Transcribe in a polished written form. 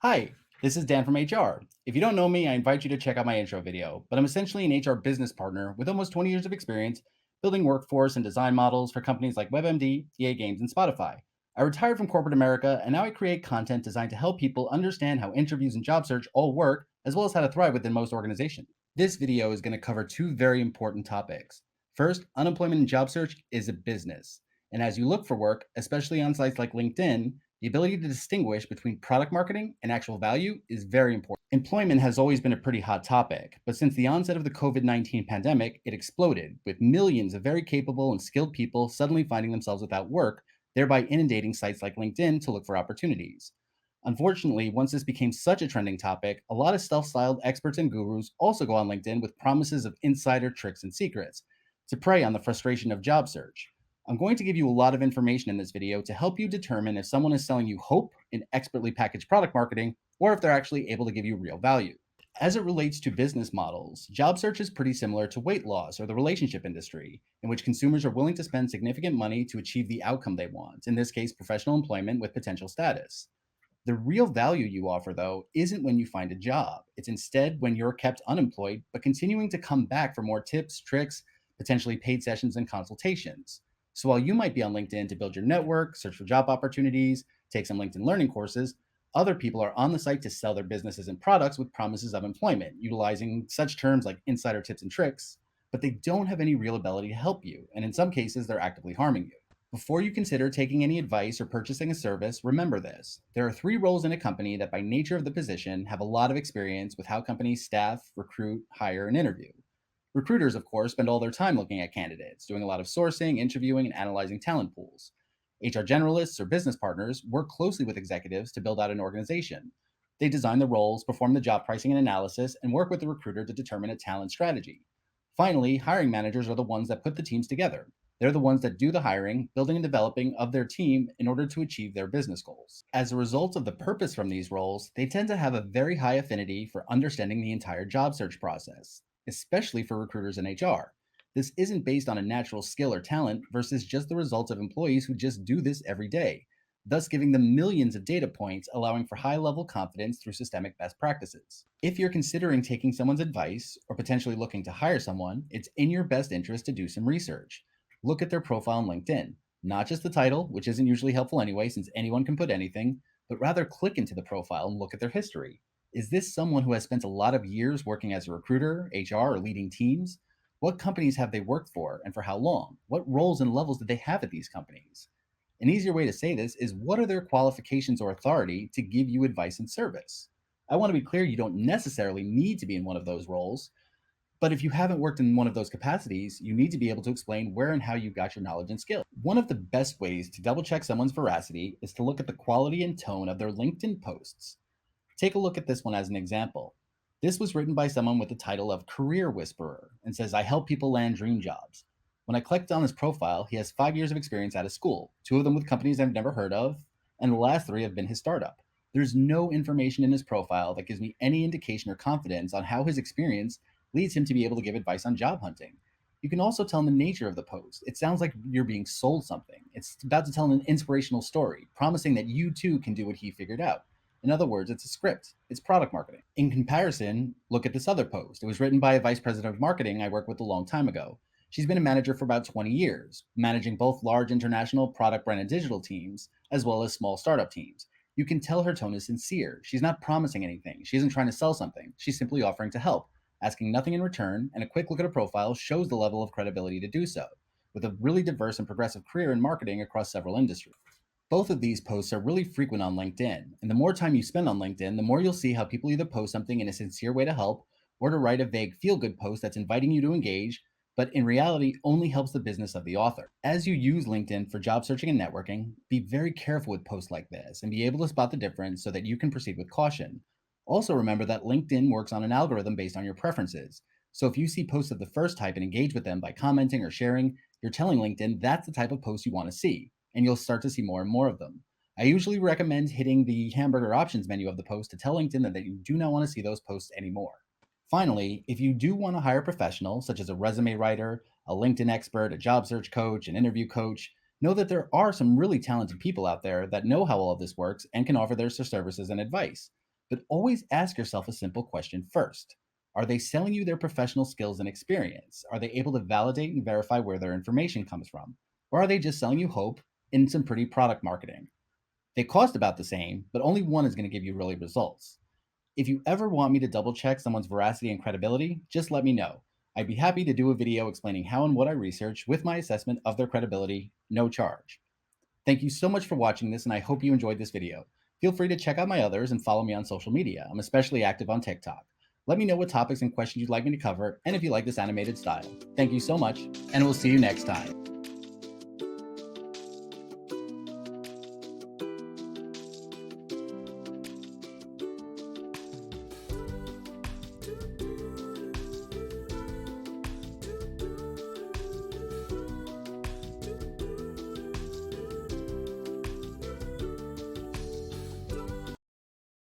Hi, this is Dan from HR. If you don't know me, I invite you to check out my intro video, but I'm essentially an HR business partner with almost 20 years of experience building workforce and design models for companies like WebMD, EA Games, and Spotify. I retired from corporate America and now I create content designed to help people understand how interviews and job search all work, as well as how to thrive within most organizations. This video is going to cover two very important topics. First, unemployment and job search is a business. And as you look for work, especially on sites like LinkedIn, the ability to distinguish between product marketing and actual value is very important. Employment has always been a pretty hot topic, but since the onset of the COVID-19 pandemic, it exploded, with millions of very capable and skilled people suddenly finding themselves without work, thereby inundating sites like LinkedIn to look for opportunities. Unfortunately, once this became such a trending topic, a lot of self styled experts and gurus also go on LinkedIn with promises of insider tricks and secrets to prey on the frustration of job search. I'm going to give you a lot of information in this video to help you determine if someone is selling you hope in expertly packaged product marketing or if they're actually able to give you real value. As it relates to business models, job search is pretty similar to weight loss or the relationship industry, in which consumers are willing to spend significant money to achieve the outcome they want, in this case, professional employment with potential status. The real value you offer, though, isn't when you find a job. It's instead when you're kept unemployed, but continuing to come back for more tips, tricks, potentially paid sessions, and consultations. So while you might be on LinkedIn to build your network, search for job opportunities, take some LinkedIn learning courses, other people are on the site to sell their businesses and products with promises of employment, utilizing such terms like insider tips and tricks, but they don't have any real ability to help you. And in some cases, they're actively harming you. Before you consider taking any advice or purchasing a service, remember this. There are three roles in a company that, by nature of the position, have a lot of experience with how companies staff, recruit, hire, and interview. Recruiters, of course, spend all their time looking at candidates, doing a lot of sourcing, interviewing, and analyzing talent pools. HR generalists or business partners work closely with executives to build out an organization. They design the roles, perform the job pricing and analysis, and work with the recruiter to determine a talent strategy. Finally, hiring managers are the ones that put the teams together. They're the ones that do the hiring, building, and developing of their team in order to achieve their business goals. As a result of the purpose from these roles, they tend to have a very high affinity for understanding the entire job search process, especially for recruiters and HR. This isn't based on a natural skill or talent versus just the results of employees who just do this every day, thus giving them millions of data points, allowing for high level confidence through systemic best practices. If you're considering taking someone's advice or potentially looking to hire someone, it's in your best interest to do some research. Look at their profile on LinkedIn, not just the title, which isn't usually helpful anyway, since anyone can put anything, but rather click into the profile and look at their history. Is this someone who has spent a lot of years working as a recruiter, HR, or leading teams? What companies have they worked for and for how long? What roles and levels did they have at these companies? An easier way to say this is, what are their qualifications or authority to give you advice and service? I want to be clear, you don't necessarily need to be in one of those roles, but if you haven't worked in one of those capacities, you need to be able to explain where and how you got your knowledge and skill. One of the best ways to double check someone's veracity is to look at the quality and tone of their LinkedIn posts. Take a look at this one as an example. This was written by someone with the title of Career Whisperer and says, I help people land dream jobs. When I clicked on his profile, he has 5 years of experience out of school, two of them with companies I've never heard of, and the last three have been his startup. There's no information in his profile that gives me any indication or confidence on how his experience leads him to be able to give advice on job hunting. You can also tell in the nature of the post. It sounds like you're being sold something. It's about to tell an inspirational story, promising that you too can do what he figured out. In other words, it's a script. It's product marketing. In comparison, look at this other post. It was written by a vice president of marketing I worked with a long time ago. She's been a manager for about 20 years, managing both large international product brand and digital teams, as well as small startup teams. You can tell her tone is sincere. She's not promising anything. She isn't trying to sell something. She's simply offering to help, asking nothing in return, and a quick look at her profile shows the level of credibility to do so, with a really diverse and progressive career in marketing across several industries. Both of these posts are really frequent on LinkedIn, and the more time you spend on LinkedIn, the more you'll see how people either post something in a sincere way to help or to write a vague feel good post that's inviting you to engage, but in reality only helps the business of the author. As you use LinkedIn for job searching and networking, be very careful with posts like this and be able to spot the difference so that you can proceed with caution. Also, remember that LinkedIn works on an algorithm based on your preferences. So if you see posts of the first type and engage with them by commenting or sharing, you're telling LinkedIn that's the type of post you want to see, and you'll start to see more and more of them. I usually recommend hitting the hamburger options menu of the post to tell LinkedIn that you do not want to see those posts anymore. Finally, if you do want to hire a professional, such as a resume writer, a LinkedIn expert, a job search coach, an interview coach, know that there are some really talented people out there that know how all of this works and can offer their services and advice. But always ask yourself a simple question first. Are they selling you their professional skills and experience? Are they able to validate and verify where their information comes from? Or are they just selling you hope and some pretty product marketing? They cost about the same, but only one is going to give you really results. If you ever want me to double check someone's veracity and credibility, just let me know. I'd be happy to do a video explaining how and what I research with my assessment of their credibility, no charge. Thank you so much for watching this, and I hope you enjoyed this video. Feel free to check out my others and follow me on social media. I'm especially active on TikTok. Let me know what topics and questions you'd like me to cover, and if you like this animated style. Thank you so much, and we'll see you next time.